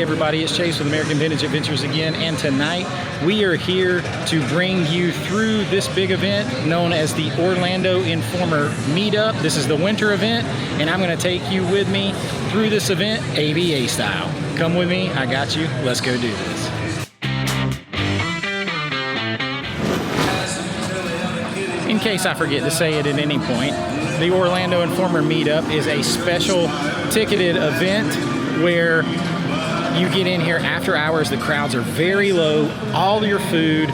everybody, it's Chase with American Vintage Adventures again, and tonight we are here to bring you through this big event known as the Orlando Informer Meetup. This is the winter event, and I'm going to take you with me through this event AVA style. Come with me, I got you, let's go do this. In case I forget to say it at any point, the Orlando Informer Meetup is a special ticketed event where you get in here after hours. The crowds are very low. All your food,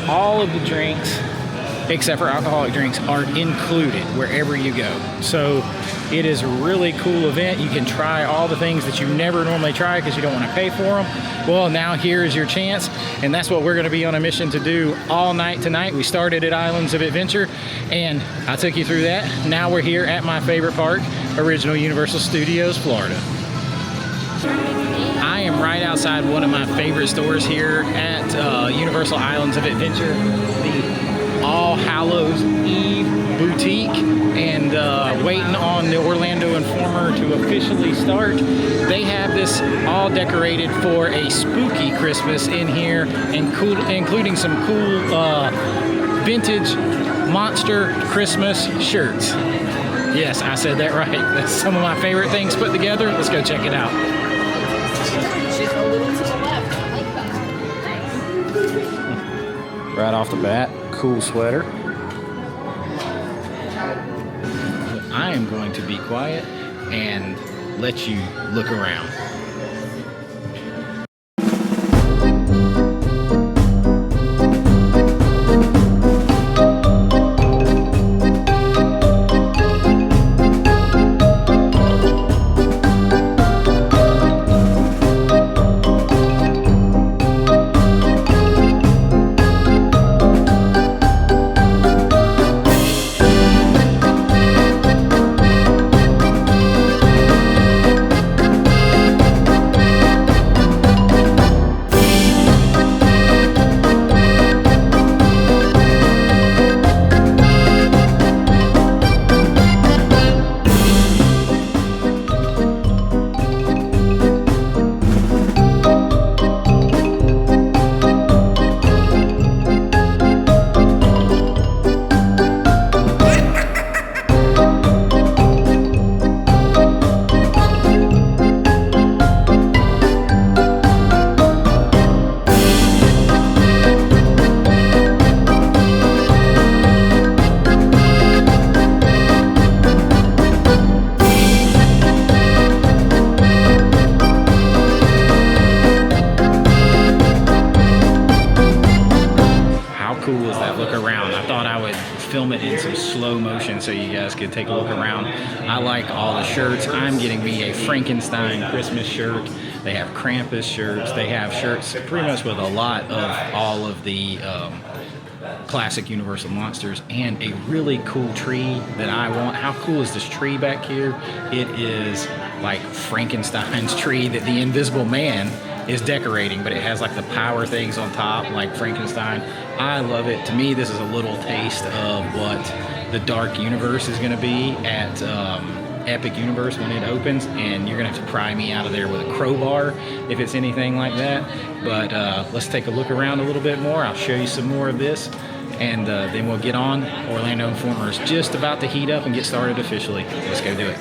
all of the drinks, except for alcoholic drinks, are included wherever you go. So it is a really cool event. You can try all the things that you never normally try because you don't want to pay for them. Well, now here is your chance, and that's what we're going to be on a mission to do all night tonight. We started at Islands of Adventure, and I took you through that. Now we're here at my favorite park, Original Universal Studios, Florida. I am right outside one of my favorite stores here at Universal Islands of Adventure, the All Hallows Eve Boutique, and waiting on the Orlando Informer to officially start. They have this all decorated for a spooky Christmas in here, and including some cool vintage monster Christmas shirts. Yes, I said that right. That's some of my favorite things put together. Let's go check it out. She's a little to the left. I like that. Right off the bat, cool sweater. I am going to be quiet and let you look around. Film it in some slow motion so you guys could take a look around. I like all the shirts. I'm getting me a Frankenstein Christmas shirt. They have Krampus shirts. They have shirts pretty much with a lot of all of the classic Universal monsters, and a really cool tree that I want. How cool is this tree back here? It is like Frankenstein's tree that the Invisible Man is decorating, but it has like the power things on top like Frankenstein. I love it. To me, this is a little taste of what the Dark Universe is going to be at Epic Universe when it opens, and you're gonna have to pry me out of there with a crowbar if it's anything like that. But let's take a look around a little bit more. I'll show you some more of this, and then we'll get on. Orlando Informer is just about to heat up and get started officially. Let's go do it.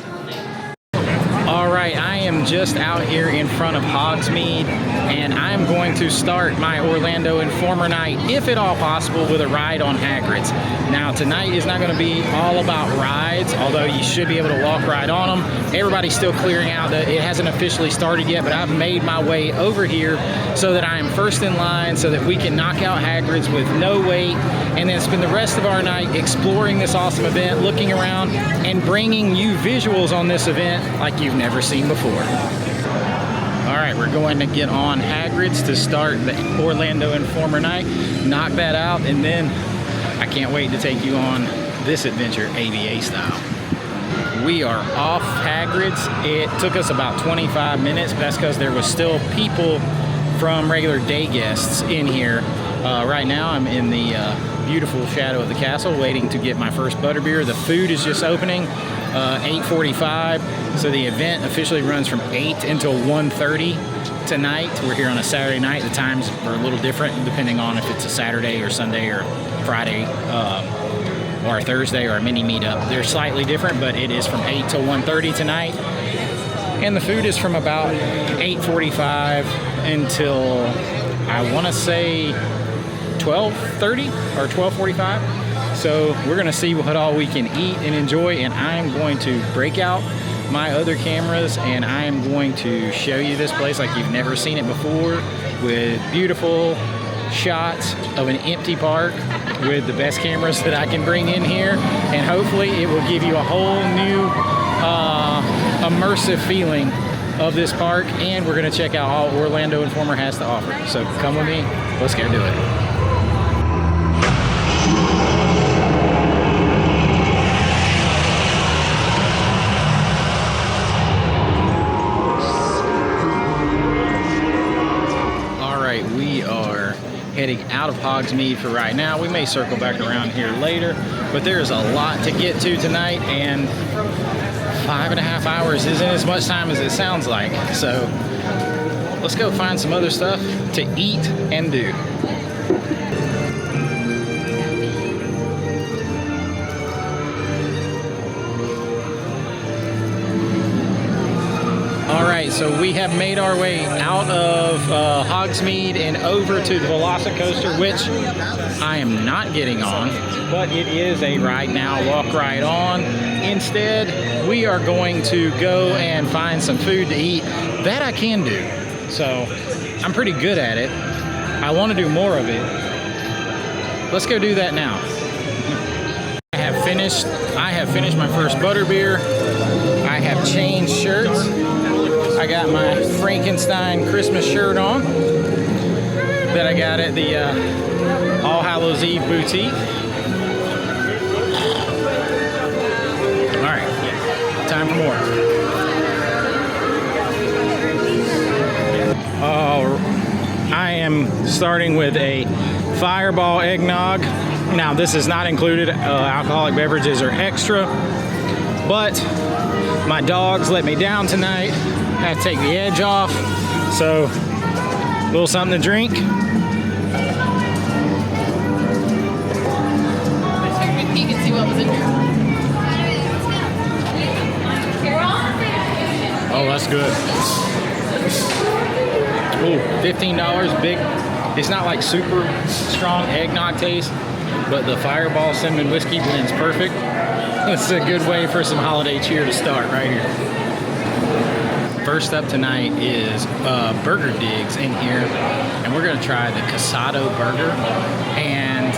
All right, I am just out here in front of Hogsmeade, and I'm going to start my Orlando Informer night, if at all possible, with a ride on Hagrid's. Now, tonight is not going to be all about rides, although you should be able to walk right on them. Everybody's still clearing out. It hasn't officially started yet, but I've made my way over here so that I am first in line so that we can knock out Hagrid's with no wait, and then spend the rest of our night exploring this awesome event, looking around, and bringing you visuals on this event like you've never seen before. All right, we're going to get on Hagrid's to start the Orlando Informer night, knock that out, and then I can't wait to take you on this adventure AVA style. We are off Hagrid's. It took us about 25 minutes, but that's because there was still people from regular day guests in here. Right now I'm in the beautiful shadow of the castle waiting to get my first butterbeer. The food is just opening, 8:45, so the event officially runs from 8 until 1:30 tonight. We're here on a Saturday night. The times are a little different depending on if it's a Saturday or Sunday or Friday or a Thursday or a mini meetup. They're slightly different, but it is from 8 till 1:30 tonight. And the food is from about 8:45 until, I want to say, 12:30 or 12:45. So we're gonna see what all we can eat and enjoy, and I'm going to break out my other cameras and I am going to show you this place like you've never seen it before, with beautiful shots of an empty park with the best cameras that I can bring in here, and hopefully it will give you a whole new immersive feeling of this park. And we're gonna check out all Orlando Informer has to offer. So come with me, let's go do it. We are heading out of Hogsmeade for right now. We may circle back around here later, but there's a lot to get to tonight, and 5.5 hours isn't as much time as it sounds like. So let's go find some other stuff to eat and do. Alright, so we have made our way out of Hogsmeade and over to the Velocicoaster, which I am not getting on, but it is a ride now, walk right on. Instead, we are going to go and find some food to eat. That I can do, so I'm pretty good at it. I want to do more of it. Let's go do that now. I have finished my first butterbeer. I have changed shirts. I got my Frankenstein Christmas shirt on that I got at the All Hallows Eve boutique. All right, time for more. I am starting with a Fireball eggnog. Now, this is not included. Alcoholic beverages are extra, but my dogs let me down tonight. I had to take the edge off, so a little something to drink. Let's take a quick peek and see what was in here. Oh, that's good. Oh, $15, big. It's not like super strong eggnog taste, but the Fireball Cinnamon Whiskey blends perfect. It's a good way for some holiday cheer to start right here. First up tonight is Burger Digs in here, and we're gonna try the Casado burger and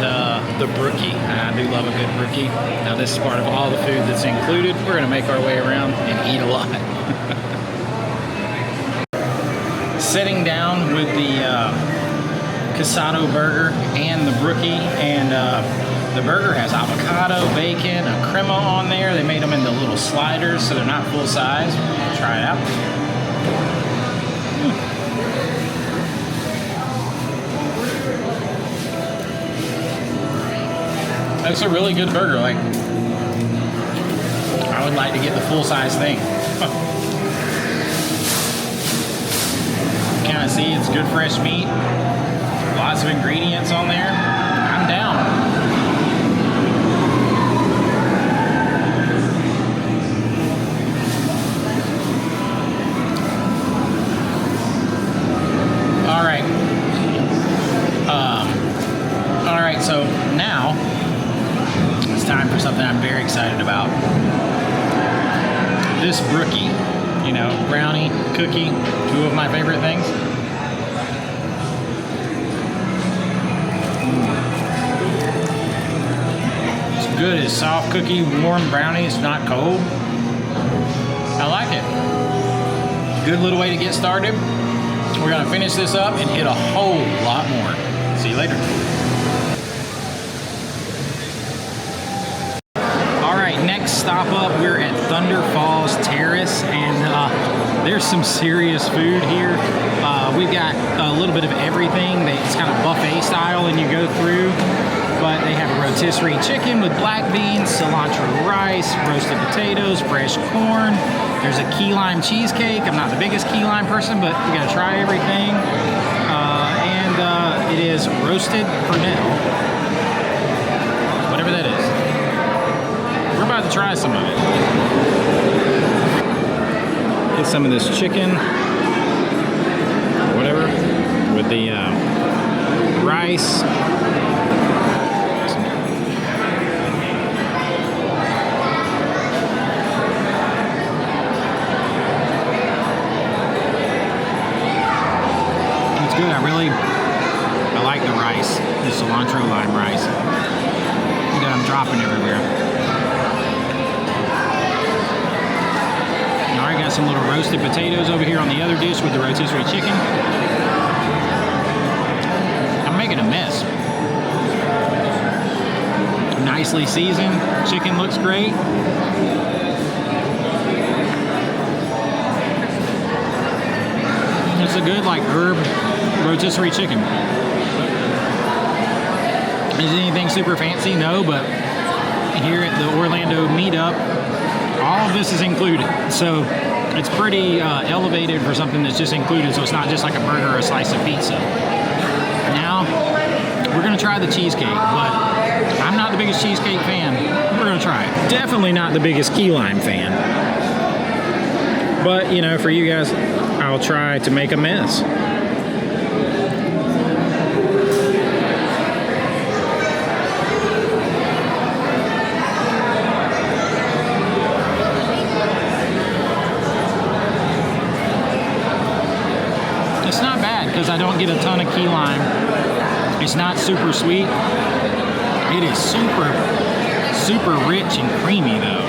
the brookie. I do love a good brookie. Now this is part of all the food that's included. We're gonna make our way around and eat a lot. Sitting down with the Casado burger and the brookie, and the burger has avocado, bacon, a crema on there. They made them into little sliders, so they're not full size. Try it out. It's a really good burger. Like, I would like to get the full size thing. Kind of see it's good fresh meat. Lots of ingredients on there. I'm down. Alright, so now it's time for something I'm very excited about. This brookie, you know, brownie, cookie, two of my favorite things. It's good as soft cookie, warm brownie. It's not cold. I like it. Good little way to get started. We're gonna finish this up and hit a whole lot more. See you later. All right, next stop up, we're at Thunder Falls Terrace, and there's some serious food here. We've got a little bit of everything. It's kind of buffet style, and you go through. But they have a rotisserie chicken with black beans, cilantro rice, roasted potatoes, fresh corn. There's a key lime cheesecake. I'm not the biggest key lime person, but we gotta try everything. And it is roasted pernil, whatever that is. We're about to try some of it. Get some of this chicken, whatever, with the rice. It's good. I like the rice, the cilantro lime rice that I'm dropping everywhere. All right, got some little roasted potatoes over here on the other dish with the rotisserie chicken. I'm making a mess. Nicely seasoned. Chicken looks great. It's a good, like, herb rotisserie chicken. Is it anything super fancy? No, but here at the Orlando meetup, all of this is included. So it's pretty elevated for something that's just included, so it's not just like a burger or a slice of pizza. Now, we're gonna try the cheesecake, but I'm not the biggest cheesecake fan. We're gonna try it. Definitely not the biggest key lime fan. But, you know, for you guys, I'll try to make a mess. It's not bad because I don't get a ton of key lime. It's not super sweet. It is super rich and creamy though.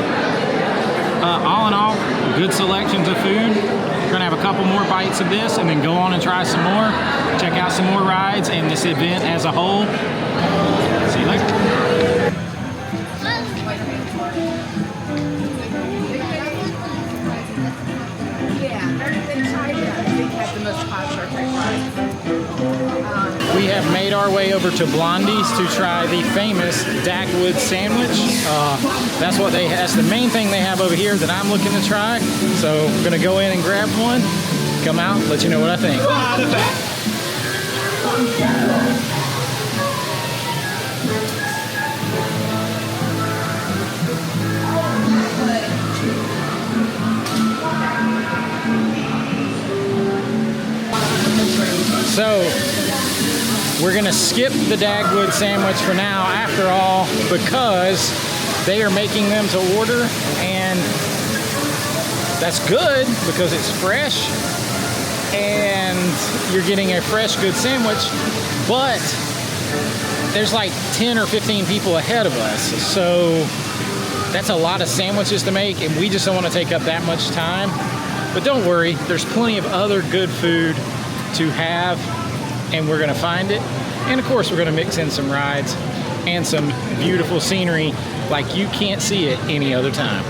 All in all, good selections of food. We're gonna have a couple more bites of this and then go on and try some more. Check out some more rides and this event as a whole. See you later. We have made our way over to Blondie's to try the famous Dagwood sandwich. That's the main thing they have over here that I'm looking to try. So I'm gonna go in and grab one, come out, let you know what I think. So we're gonna skip the Dagwood sandwich for now, after all, because they are making them to order, and that's good because it's fresh and you're getting a fresh, good sandwich, but there's like 10 or 15 people ahead of us. So that's a lot of sandwiches to make, and we just don't want to take up that much time. But don't worry, there's plenty of other good food to have, and we're gonna find it. And of course, we're gonna mix in some rides and some beautiful scenery like you can't see it any other time.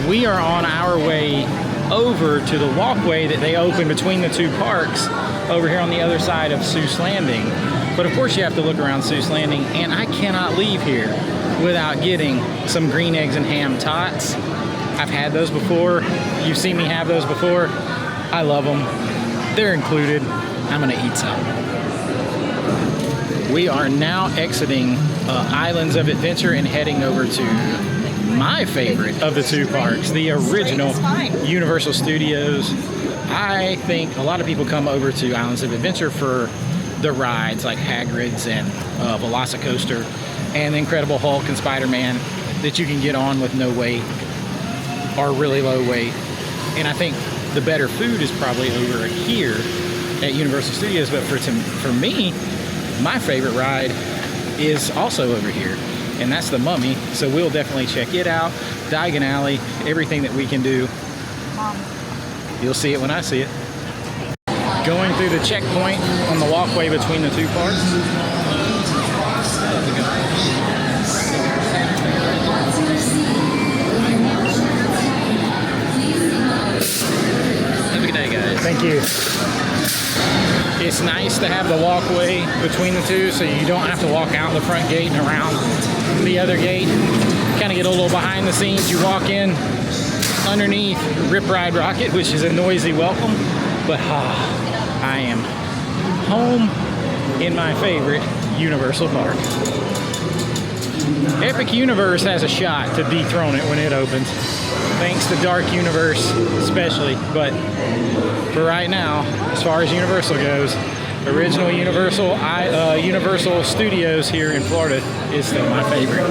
We are on our way over to the walkway that they opened between the two parks over here on the other side of Seuss Landing. But of course you have to look around Seuss Landing, and I cannot leave here without getting some green eggs and ham tots. I've had those before. You've seen me have those before. I love them. They're included. I'm gonna eat some. We are now exiting Islands of Adventure and heading over to my favorite of the two parks, the original Universal Studios. I think a lot of people come over to Islands of Adventure for the rides like Hagrid's and Velocicoaster and the Incredible Hulk and Spider-Man that you can get on with no wait or really low wait. And I think the better food is probably over here at Universal Studios, but for me, my favorite ride is also over here, and that's the Mummy. So we'll definitely check it out. Diagon Alley, everything that we can do. You'll see it when I see it. Going through the checkpoint on the walkway between the two parks. Have a good day, guys. Thank you. It's nice to have the walkway between the two so you don't have to walk out the front gate and around the other gate. Kind of get a little behind the scenes. You walk in underneath Rip Ride Rocket, which is a noisy welcome, but I am home in my favorite Universal park. Epic Universe has a shot to dethrone it when it opens, thanks to Dark Universe especially, but for right now, as far as Universal goes, original Universal Studios here in Florida is still my favorite.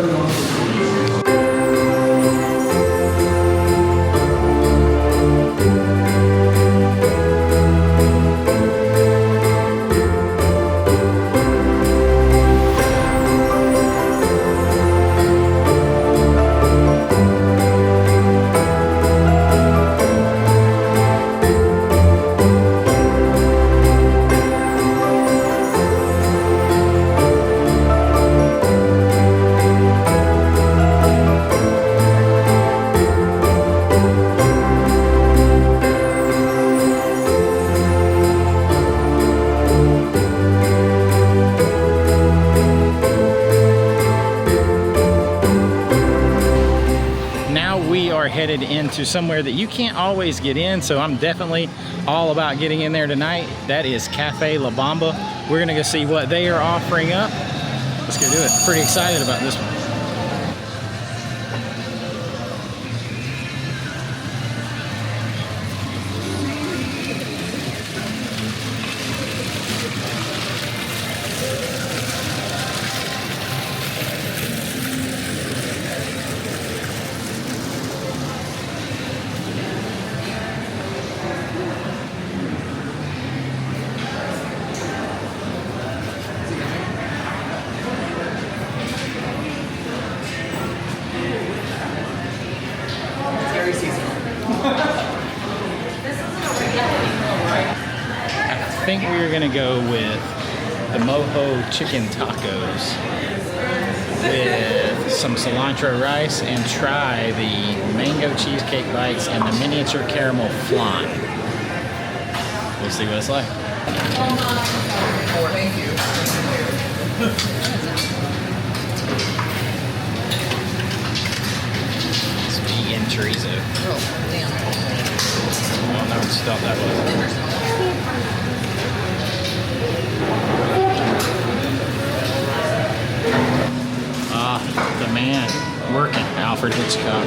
Headed into somewhere that you can't always get in, so I'm definitely all about getting in there tonight. That is Cafe La Bamba. We're gonna go see what they are offering up. Let's go do it. Pretty excited about this one. I think we're gonna go with the mojo chicken tacos with some cilantro rice and try the mango cheesecake bites and the miniature caramel flan. We'll see what it's like. Thank you. It's vegan chorizo. Oh, damn. I don't know what stuff that was. The man working, Alfred Hitchcock.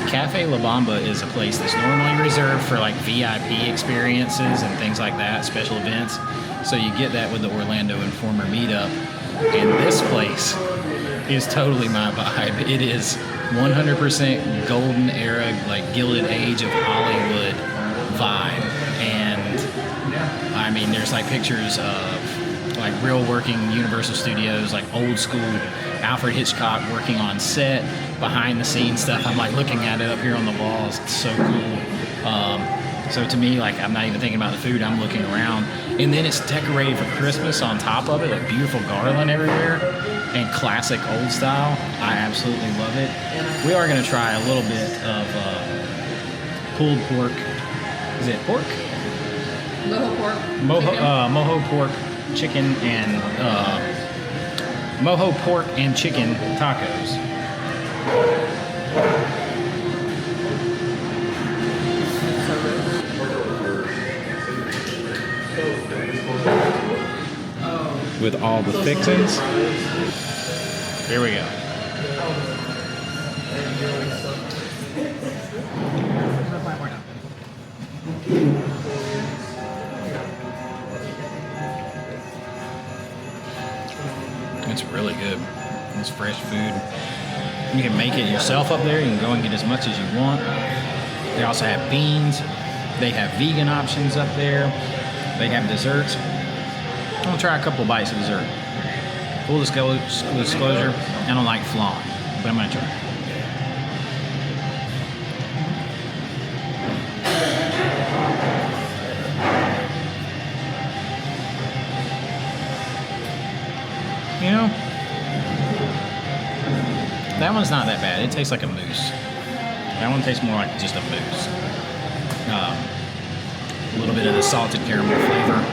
Cafe La Bamba is a place that's normally reserved for like VIP experiences and things like that, special events. So you get that with the Orlando Informer meetup. And this place is totally my vibe. It is 100% golden era, like Gilded Age of Hollywood vibe. And I mean, there's like pictures of like real working Universal Studios, like old school Alfred Hitchcock working on set, behind the scenes stuff. I'm like looking at it up here on the walls. It's so cool. So to me, like, I'm not even thinking about the food, I'm looking around. And then it's decorated for Christmas on top of it, like beautiful garland everywhere, and classic old style. I absolutely love it. We are gonna try a little bit of pulled pork. Is it pork? Moho pork. Moho pork chicken and moho pork and chicken tacos. With all the fixings. Here we go. It's really good. It's fresh food. You can make it yourself up there. You can go and get as much as you want. They also have beans. They have vegan options up there. They have desserts. I'm gonna try a couple bites of dessert. Full disclosure, I don't like flan, but I'm gonna try. You know, that one's not that bad. It tastes like a mousse. That one tastes more like just a mousse. A little bit of the salted caramel flavor.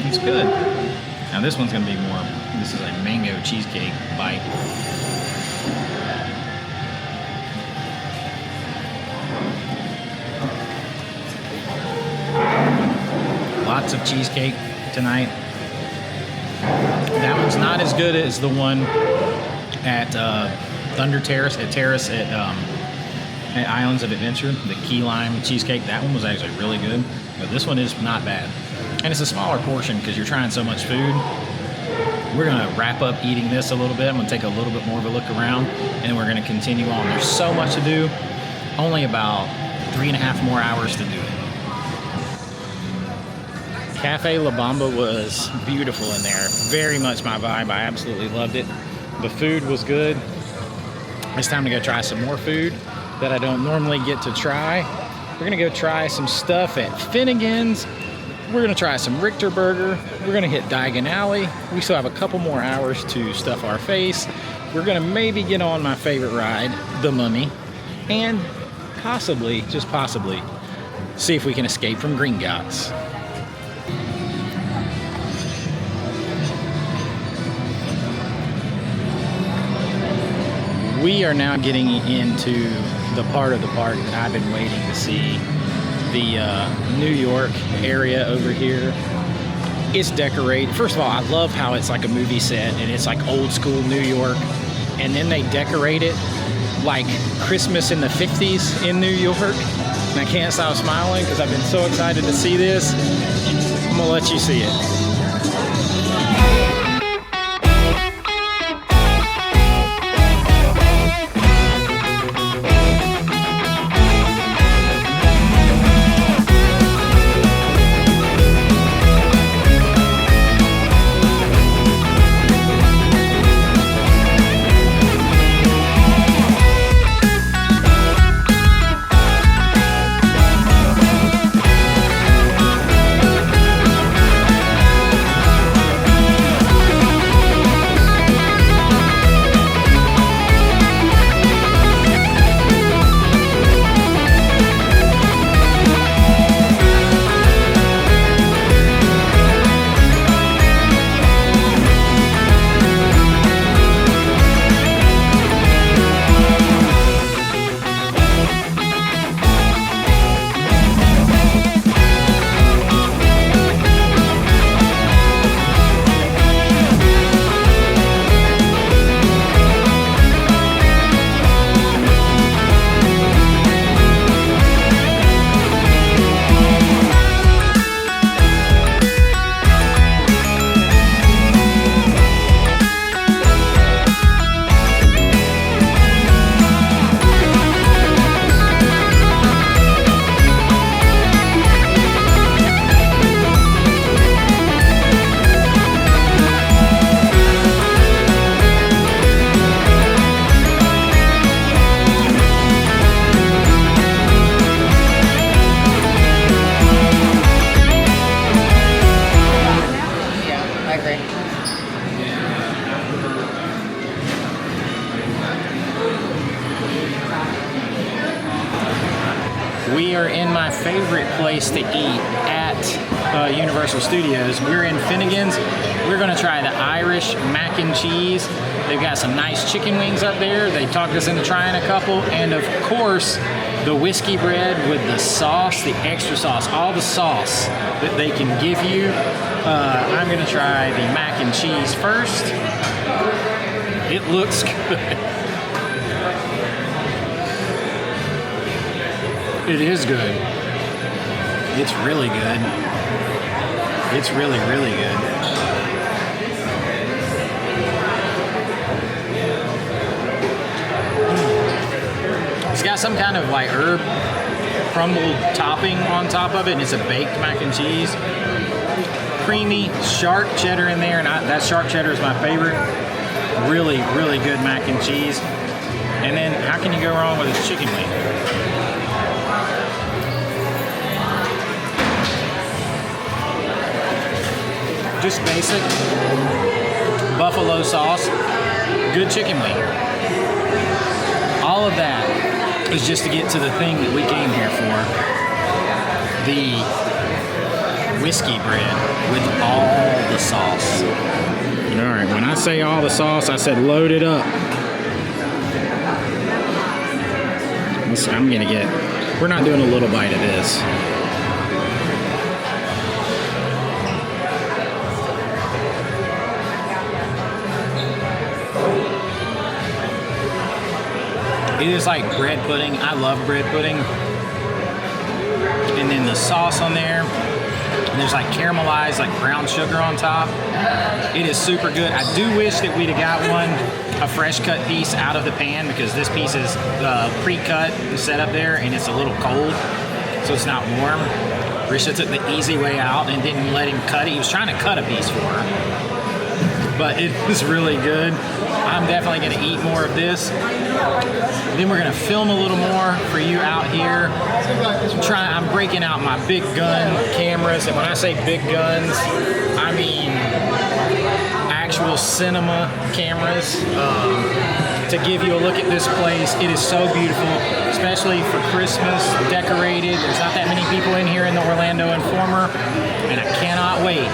It's good. Now this one's gonna be more, this is a mango cheesecake bite. Lots of cheesecake tonight. That one's not as good as the one at Thunder Terrace, at Islands of Adventure, the key lime cheesecake. That one was actually really good, but this one is not bad. And it's a smaller portion because you're trying so much food. We're gonna wrap up eating this a little bit. I'm gonna take a little bit more of a look around, and we're gonna continue on. There's so much to do. Only about 3.5 more hours to do it. Cafe La Bamba was beautiful in there. Very much my vibe. I absolutely loved it. The food was good. It's time to go try some more food that I don't normally get to try. We're gonna go try some stuff at Finnegan's. We're gonna try some Richter Burger. We're gonna hit Diagon Alley. We still have a couple more hours to stuff our face. We're gonna maybe get on my favorite ride, the Mummy, and possibly, just possibly, see if we can escape from Gringotts. We are now getting into the part of the park that I've been waiting to see. The New York area over here. It's decorated. First of all, I love how it's like a movie set and it's like old school New York. And then they decorate it like Christmas in the 50s in New York. And I can't stop smiling because I've been so excited to see this. I'm gonna let you see it. favorite place to eat at Universal Studios. We're in Finnegan's. We're gonna try the Irish mac and cheese. They've got some nice chicken wings up there. They talked us into trying a couple. And of course, the whiskey bread with the sauce, the extra sauce, all the sauce that they can give you. I'm gonna try the mac and cheese first. It looks good. It is good. It's really good. It's really, really good. It's got some kind of like herb crumbled topping on top of it, and it's a baked mac and cheese. Creamy, sharp cheddar in there, and that sharp cheddar is my favorite. Really, really good mac and cheese. And then how can you go wrong with a chicken wing? Just basic buffalo sauce, good chicken wing. All of that is just to get to the thing that we came here for. The whiskey bread with all the sauce. All right, when I say all the sauce, I said load it up. I'm gonna get, we're not doing a little bite of this. It is like bread pudding. I love bread pudding. And then the sauce on there. And there's like caramelized, like brown sugar on top. It is super good. I do wish that we'd have got a fresh cut piece out of the pan, because this piece is pre-cut and set up there, and it's a little cold, so it's not warm. Risha took the easy way out and didn't let him cut it. He was trying to cut a piece for her. But it was really good. I'm definitely gonna eat more of this. Then we're gonna film a little more for you out here. I'm breaking out my big gun cameras, and when I say big guns, I mean actual cinema cameras, to give you a look at this place. It is so beautiful, especially for Christmas, decorated. There's not that many people in here in the Orlando Informer, and I cannot wait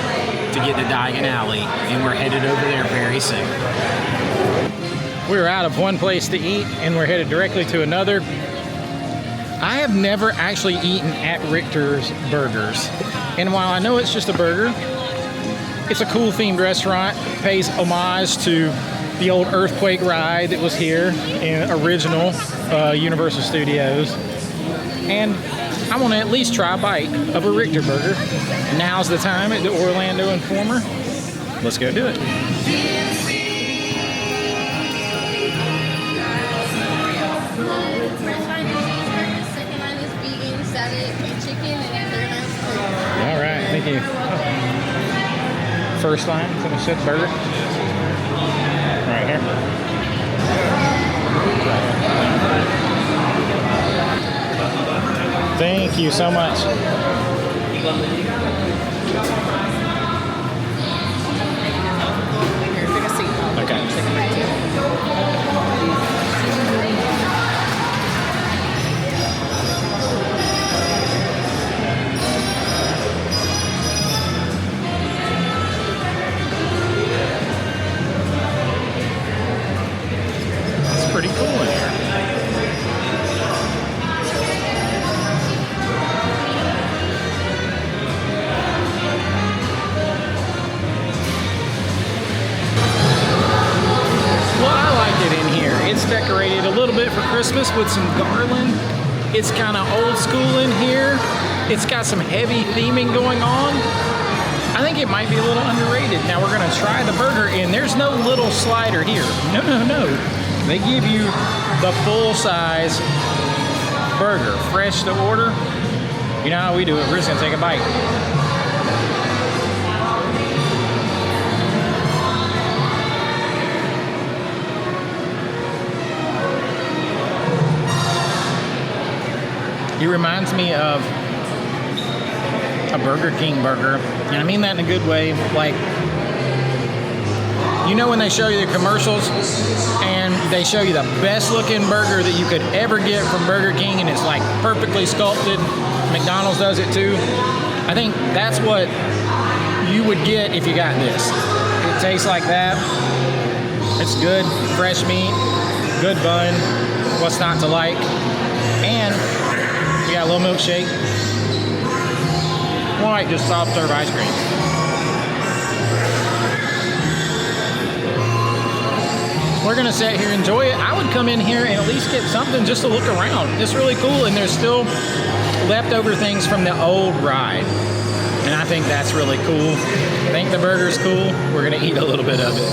to get to Diagon Alley, and we're headed over there very soon. We're out of one place to eat, and we're headed directly to another. I have never actually eaten at Richter's Burgers, and while I know it's just a burger, it's a cool themed restaurant. It pays homage to the old earthquake ride that was here in original Universal Studios. And I want to at least try a bite of a Richter burger. Now's the time at the Orlando Informer. Let's go do it. All right, thank you. First line, finish that burger. Right here. Thank you so much. Okay. It's pretty cool in here. It's decorated a little bit for Christmas with some garland. It's kind of old school in here. It's got some heavy theming going on. I think it might be a little underrated. Now we're gonna try the burger, and there's no little slider here. No, no, no. They give you the full-size burger, fresh to order. You know how we do it. We're just gonna take a bite. It reminds me of a Burger King burger, and I mean that in a good way. Like, You know when they show you the commercials and they show you the best looking burger that you could ever get from Burger King and it's like perfectly sculpted? McDonald's does it too. I think that's what you would get if you got this. It tastes like that. It's good, fresh meat, good bun. What's not to like? And we got a little milkshake. More like just soft serve ice cream. We're gonna sit here and enjoy it. I would come in here and at least get something just to look around. It's really cool, and there's still leftover things from the old ride. And I think that's really cool. I think the burger's cool. We're gonna eat a little bit of it.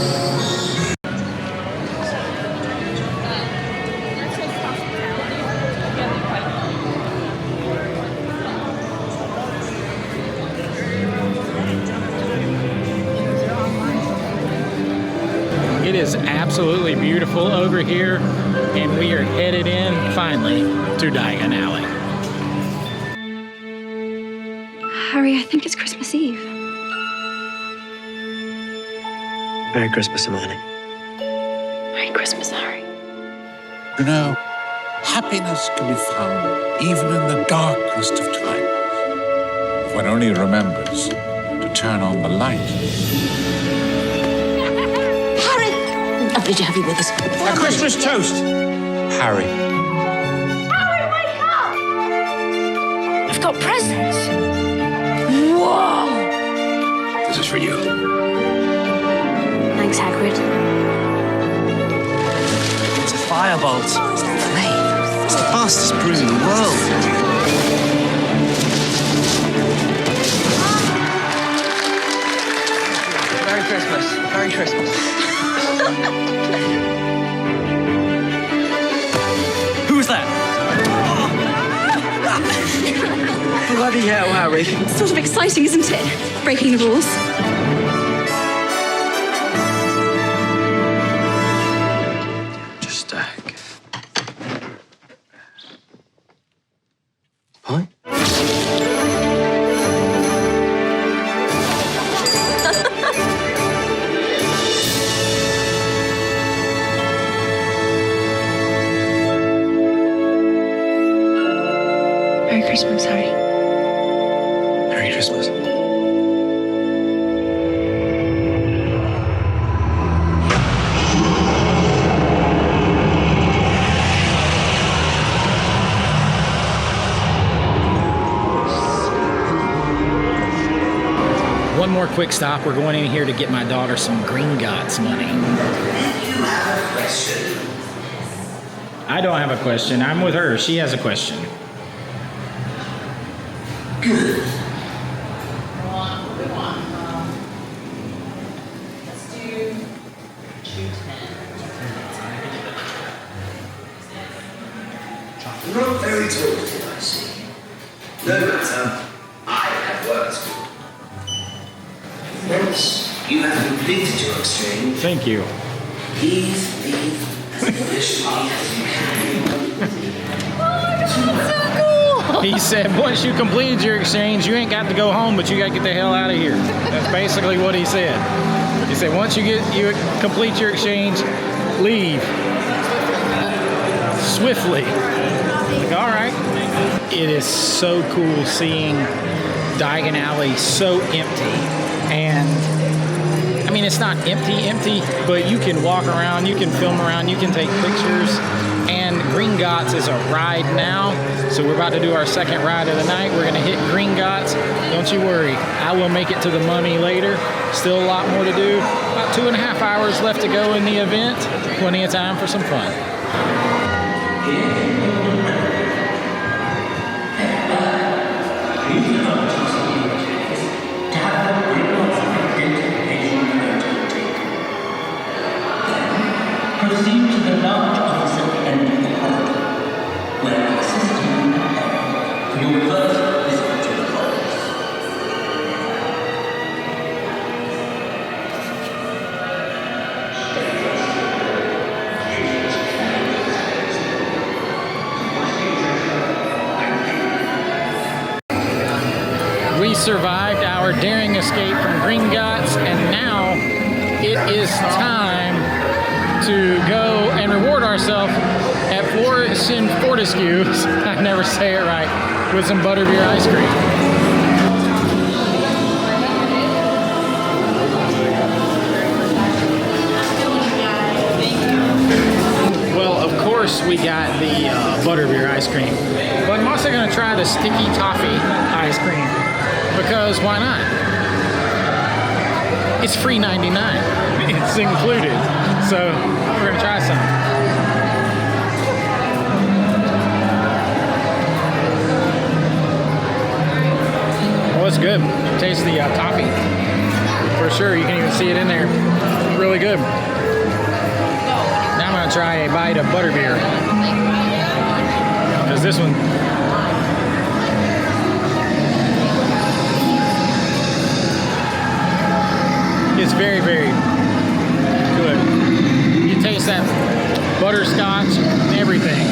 It is absolutely beautiful over here, and we are headed in, finally, to Diagon Alley. Harry, I think it's Christmas Eve. Merry Christmas, Hermione. Merry Christmas, Harry. You know, happiness can be found even in the darkest of times, if one only remembers to turn on the light. Lovely to have you with us. A Christmas toast! Harry. Harry, wake up! I've got presents. Whoa! This is for you. Thanks, Hagrid. It's a firebolt. It's the fastest broom in the world. Merry Christmas. Merry Christmas. Who was that? Bloody hell, Harry. It's sort of exciting, isn't it? Breaking the rules. Just Hi. Merry Christmas, Harry. Merry Christmas. One more quick stop. We're going in here to get my daughter some Gringotts money. I don't have a question. I'm with her. She has a question. Let's do 210. You're not very talkative, I see. No matter, I have work to do. Once you have completed your exchange, Thank you. please leave as efficiently as you can. He said once you completed your exchange, you ain't got to go home, but you got to get the hell out of here. That's basically what he said. He said once you complete your exchange, leave swiftly. Like, all right. It is so cool seeing Diagon Alley so empty. And I mean, it's not empty, but you can walk around, you can film around, you can take pictures. And Gringotts is a ride now. So we're about to do our second ride of the night. We're gonna hit Gringotts. Don't you worry, I will make it to the Mummy later. Still a lot more to do. About 2.5 hours left to go in the event. Plenty of time for some fun. Proceed to the large office at the end of the corridor, where access to you for your first visit to the forest. We survived our daring escape from Gringotts, and now it is time to go and reward ourselves at Flores and Fortescue's, I never say it right, with some butterbeer ice cream. We got the butterbeer ice cream, but I'm also going to try the sticky toffee ice cream because why not? It's free 99. It's included, so we're going to try some. Well, it's good. Taste the toffee for sure. You can even see it in there. Really good. Now I'm going to try a bite of butterbeer. Because this one... is very, very good. You taste that butterscotch and everything.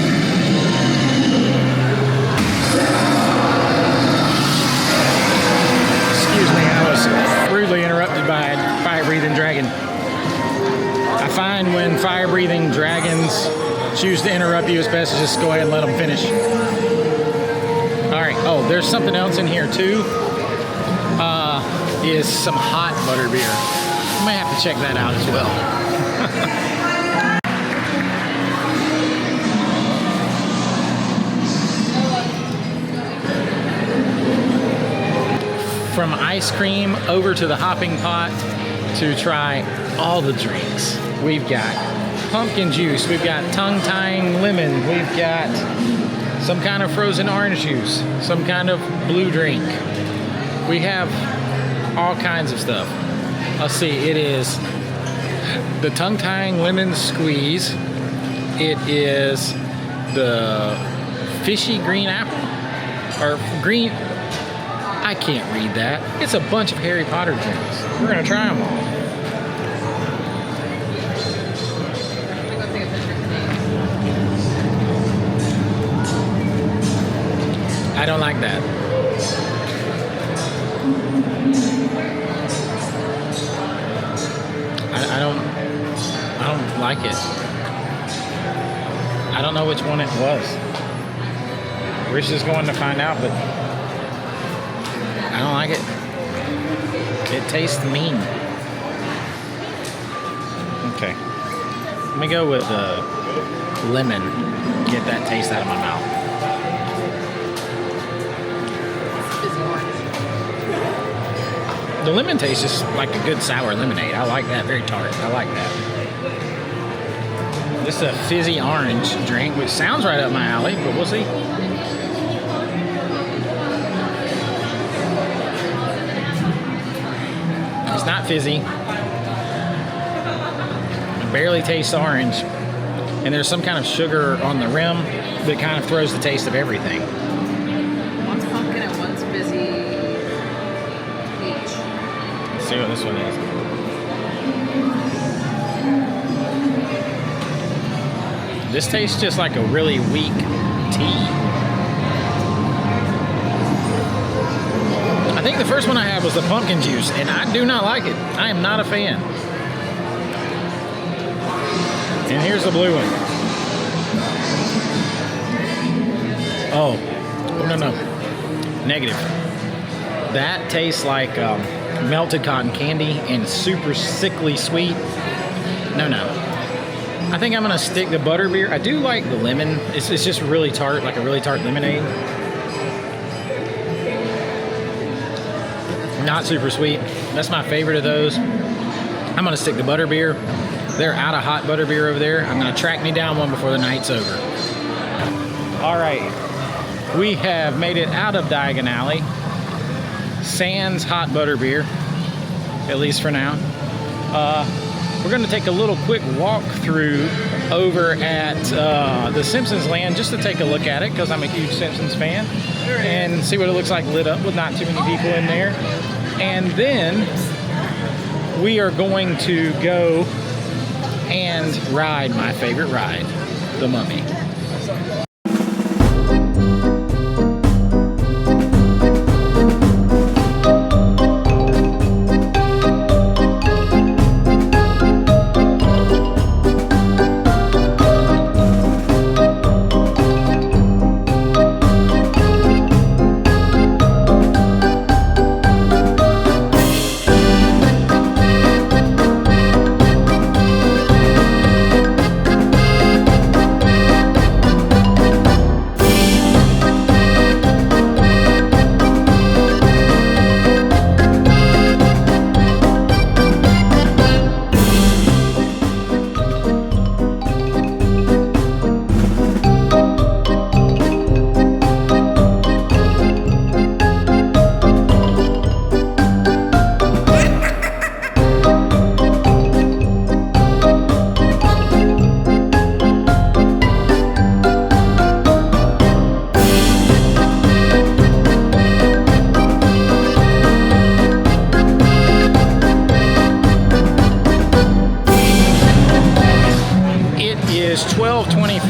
Excuse me, I was rudely interrupted by a fire-breathing dragon. I find when fire-breathing dragons choose to interrupt you, it's best to just go ahead and let them finish. All right. Oh, there's something else in here too. Is some hot butterbeer. I may have to check that out as well. From ice cream over to the hopping pot to try all the drinks. We've got pumpkin juice, we've got tongue-tying lemon, we've got some kind of frozen orange juice, some kind of blue drink. We have all kinds of stuff. Let's see, it is the tongue-tying lemon squeeze. It is the fishy green apple, or green, I can't read that. It's a bunch of Harry Potter drinks. We're gonna try them all. I don't like that. I don't like it. I don't know which one it was. Rich is going to find out, but I don't like it. It tastes mean. Okay. Let me go with the lemon. Get that taste out of my mouth. The lemon tastes just like a good sour lemonade. I like that. Very tart. I like that. This is a fizzy orange drink, which sounds right up my alley, but we'll see. It's not fizzy. It barely tastes orange. And there's some kind of sugar on the rim that kind of throws the taste of everything. One's pumpkin and one's fizzy peach. Let's see what this one is. This tastes just like a really weak tea. I think the first one I had was the pumpkin juice, and I do not like it. I am not a fan. And here's the blue one. Oh, no. Negative. That tastes like melted cotton candy and super sickly sweet. No. I think I'm gonna stick the butterbeer. I do like the lemon. It's just really tart, like a really tart lemonade. Not super sweet. That's my favorite of those. I'm gonna stick the butterbeer. They're out of hot butterbeer over there. I'm gonna track me down one before the night's over. All right, we have made it out of Diagon Alley. Sans hot butterbeer, at least for now. We're gonna take a little quick walk through over at the Simpsons land just to take a look at it because I'm a huge Simpsons fan and see what it looks like lit up with not too many people in there. And then we are going to go and ride my favorite ride, the Mummy.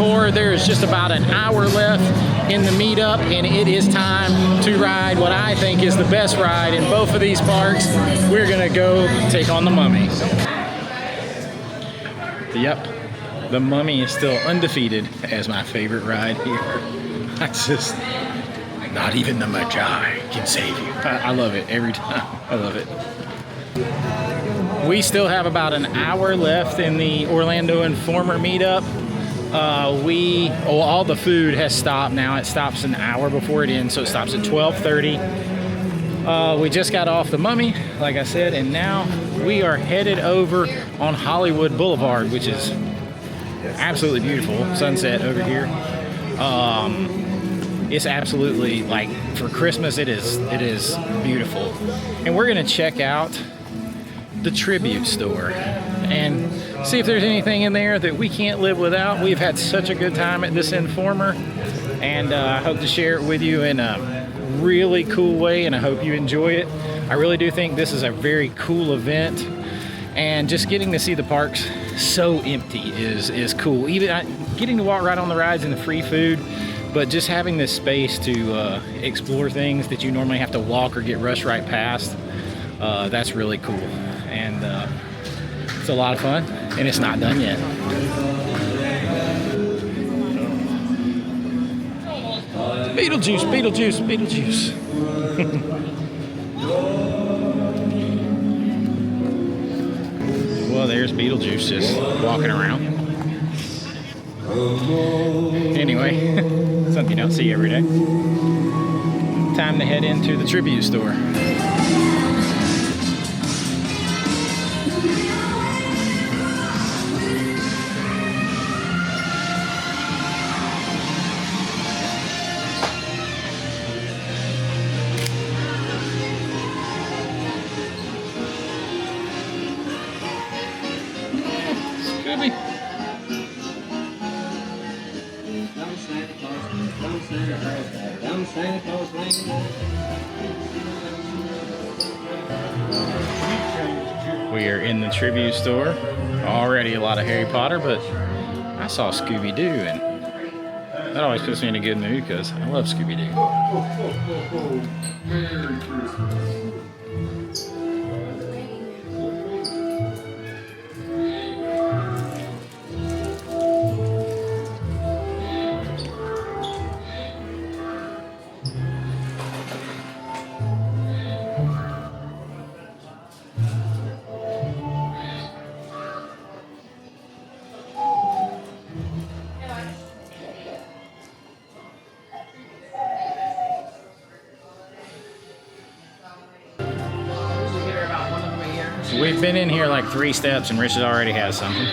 before, there is just about an hour left in the meetup, and it is time to ride what I think is the best ride in both of these parks. We're gonna go take on the Mummy. Yep, the Mummy is still undefeated as my favorite ride here. I just, not even the Magi can save you. I love it every time. I love it. We still have about an hour left in the Orlando Informer meetup. All the food has stopped now. It stops an hour before it ends, so it stops at 12:30. We just got off the Mummy, like I said, and now we are headed over on Hollywood Boulevard, which is absolutely beautiful. Sunset over here. It's absolutely, like, for Christmas, it is beautiful. And we're gonna check out the tribute store and see if there's anything in there that we can't live without. We've had such a good time at this Informer, and I hope to share it with you in a really cool way, and I hope you enjoy it. I really do think this is a very cool event, and just getting to see the parks so empty is cool. Even getting to walk right on the rides and the free food, but just having this space to explore things that you normally have to walk or get rushed right past, that's really cool. And it's a lot of fun, and it's not done yet. Beetlejuice, Beetlejuice, Beetlejuice. Well, there's Beetlejuice just walking around. Anyway, something you don't see every day. Time to head into the tribute store. We are in the tribute store. Already a lot of Harry Potter, but I saw Scooby-Doo, and that always puts me in a good mood because I love Scooby-Doo. We've been in here like 3 steps, and Richard already has something.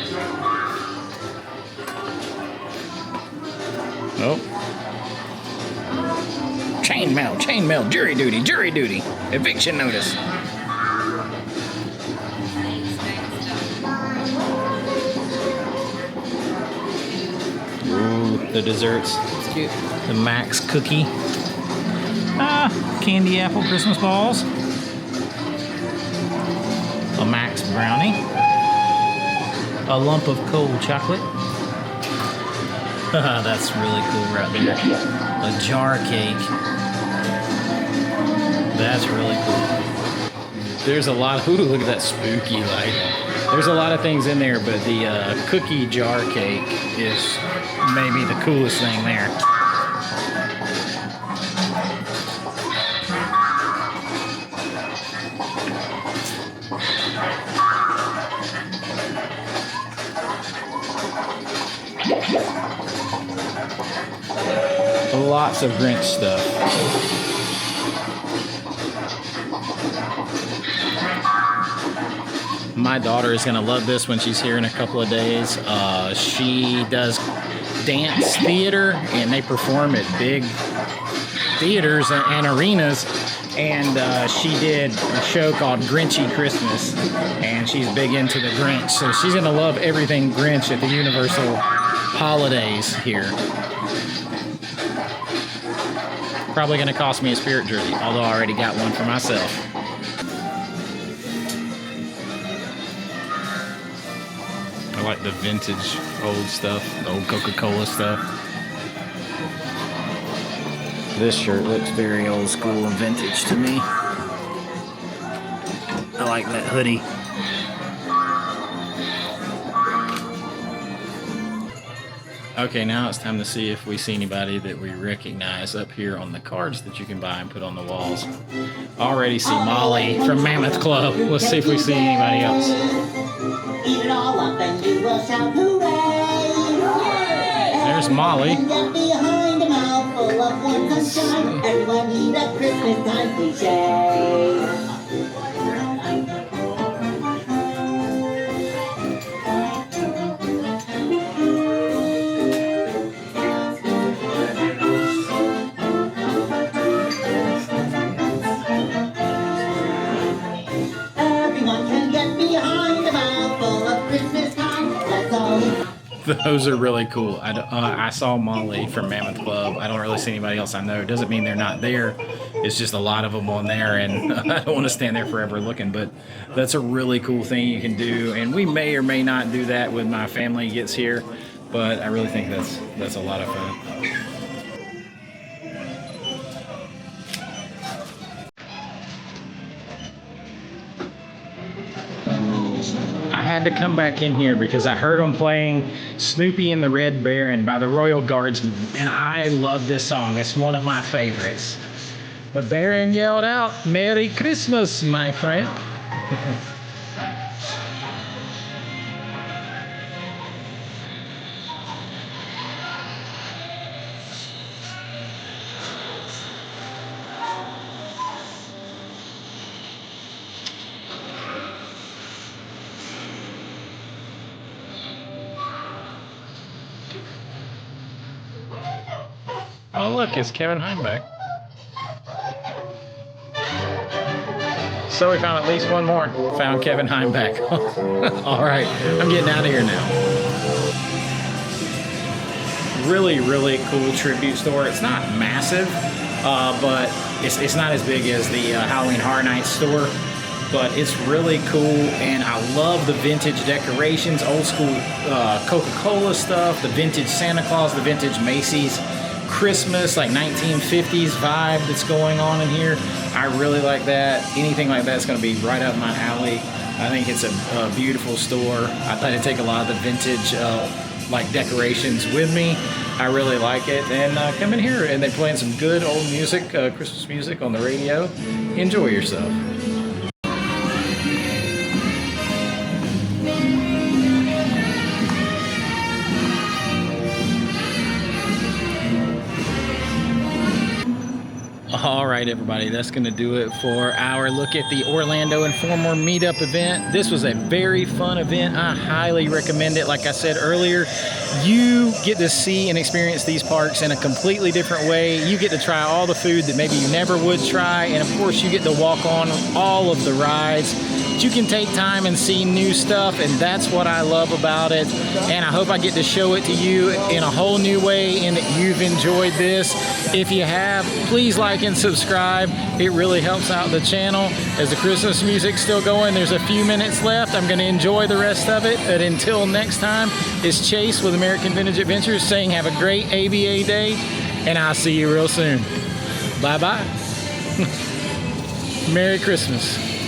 Nope. Chainmail, jury duty, eviction notice. Ooh, the desserts. It's cute. The Max cookie. Candy apple Christmas balls. A Max brownie, a lump of cold chocolate. That's really cool right there. A jar cake. That's really cool. There's a lot of, ooh, look at that spooky light. There's a lot of things in there, but the cookie jar cake is maybe the coolest thing there. Lots of Grinch stuff. My daughter is gonna love this when she's here in a couple of days. She does dance theater, and they perform at big theaters and arenas. And she did a show called Grinchy Christmas, and she's big into the Grinch. So she's gonna love everything Grinch at the Universal holidays here. Probably gonna cost me a Spirit jersey, although I already got one for myself. I like the vintage old stuff, the old Coca-Cola stuff. This shirt looks very old school and vintage to me. I like that hoodie. Okay, now it's time to see if we see anybody that we recognize up here on the cards that you can buy and put on the walls. Already see Molly from Mammoth Club. Let's see if we see anybody else. Eat it all up and you will shout hooray! There's Molly. Get behind a mouthful of warm sunshine. Everyone eat at Christmas time cliche. Those are really cool. I saw Molly from Mammoth Club. I don't really see anybody else I know. It doesn't mean they're not there. It's just a lot of them on there, and I don't want to stand there forever looking, but that's a really cool thing you can do. And we may or may not do that when my family gets here, but I really think that's a lot of fun. I had to come back in here because I heard them playing Snoopy and the Red Baron by the Royal Guardsmen, and I love this song. It's one of my favorites. The Baron yelled out, "Merry Christmas, my friend." Oh look, it's Kevin Heimbach. So we found at least one more. Found Kevin Heimbach. All right, I'm getting out of here now. Really, really cool tribute store. It's not massive, but it's not as big as the Halloween Horror Nights store. But it's really cool, and I love the vintage decorations, old school Coca-Cola stuff, the vintage Santa Claus, the vintage Macy's Christmas, like 1950s vibe that's going on in here. I really like that. Anything like that's going to be right up my alley. I think it's a beautiful store. I thought I'd take a lot of the vintage like decorations with me. I really like it. And come in here, and they're playing some good old music, Christmas music on the radio. Enjoy yourself. All right, everybody, that's going to do it for our look at the Orlando Informer Meetup event. This was a very fun event. I highly recommend it. Like I said earlier, you get to see and experience these parks in a completely different way. You get to try all the food that maybe you never would try. And of course, you get to walk on all of the rides. But you can take time and see new stuff, and that's what I love about it. And I hope I get to show it to you in a whole new way and that you've enjoyed this. If you have, please like and subscribe. It really helps out the channel. As the Christmas music's still going, there's a few minutes left. I'm going to enjoy the rest of it. But until next time, it's Chase with American Vintage Adventures saying have a great AVA day, and I'll see you real soon. Bye-bye. Merry Christmas.